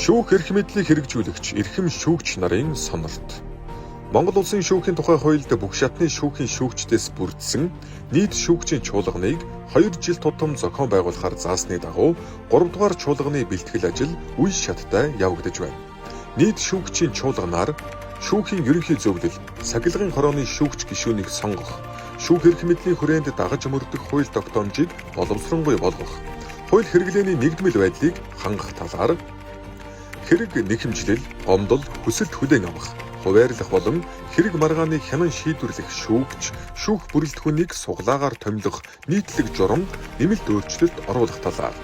Шүүх эрх мэдлийг хэрэгжүүлэгч эрхэм шүүгч нарын сонорт. Монгол улсын шүүхийн тухай хуулинд бүх шатны шүүхийн шүүгчдээс бүрдсэн нийт шүүгчийн чуулганыг 2 жил тутам зохион байгуулахаар заасны дагуу 3 дугаар чуулганы бэлтгэл ажил үе шаттай явагдаж байна. Нийт шүүгчийн чуулганаар шүүхийн ерөнхий зөвлөл, сахилгын хорооны шүүгч гишүүнийг сонгох, шүүх эрх мэдлийн хүрээнд дагаж мөрдөх хууль тогтоомжийг боловсронгуй болгох, хууль хэрэглээний нэгдмэл байдлыг хангах талаар хэрэг нэхэмжлэл, гомдол, хүсэлт хүлээн авах, хуваарлах болон хэрэг маргааны хянан шийдвэрлэх шүүгч, шүүх бүрэлдэхүүнийг суглаагаар томилох нийтлэг журам, нэмэлт өөрчлөлт оруулах талаар.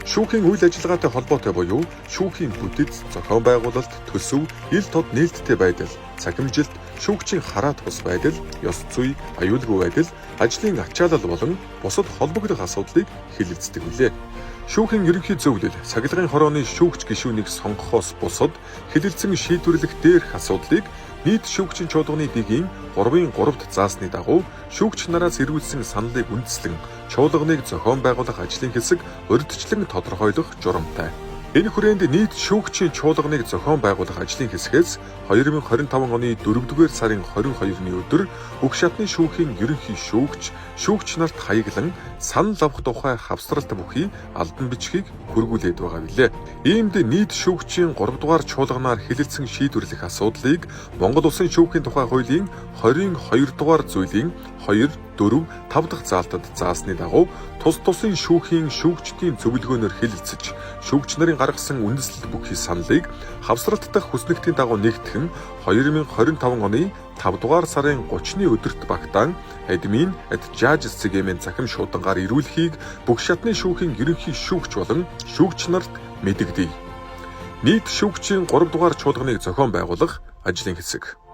Шүүхийн үйл ажиллагаатай холбоотой буюу шүүхийн бүтэц, зохион байгуулалт, төсөв, ил тод нээлттэй байдал, цахимжилт, шүүгчийн хараат бус байдал, ёс зүй, аюулгүй байдал, ажлын ачаалал болон бусад холбогдох асуудлыг хэлэлцдэг билээ. Шүүхийн ерөнхий зөвлөл, сахилгын хорооны шүүгч гишүүнийг сонгохоос бусад хэлэлцэн шийдвэрлэх дээрх асуудлыг нийт шүүгчийн чуулганы дэгийн 3-3-т заасны дагуу шүүгч нараас ирүүлсэн саналыг үндэслэн чуулганыг зохион байгуулах ажлын хэсэг урьдчилан тодорхойлох журамтай. Энэ хүрээнд нийт шүүгчийн чуулганыг зохион байгуулах ажлын хэсгээс 2025 оны 4-р сарын 22-ны өдөр бүх шатны шүүхийн ерөнхий шүүгч, шүүгч нарт хаяглан санал авах тухай хавсралт бүхий албан бичгийг хүргүүлээд байгаа билээ. Иймд нийт шүүгчийн 3 дугаар чуулганаар хэлэлцэн шийдвэрлэх асуудлыг Монгол Улсын шүүхийн тухай хуулийн 22 дугаар зүйлийн 2, 4, 5 дахь заалтад заасны дагуу тус тусын шүүхийн шүүгчдийн зөвлөгөөнөөр хэлэлцэж, шүүгч нарын гаргасан үндэслэл бүхий саналыг хавсралт дахь хүснэгтийн дагуу нэгтгэн 2025 оны 5 дугаар сарын 30-ны өдөрт багтаан админ @judges цэгийн захим шуудангаар ирүүлэхийг бүх шатны шүүхийн ерөнхий шүүгч болон шүүгч нарт мэдэгдэе. Нийт шүүгчийн 3 дугаар чуулганыг зохион байгуулах ажлын хэсэг.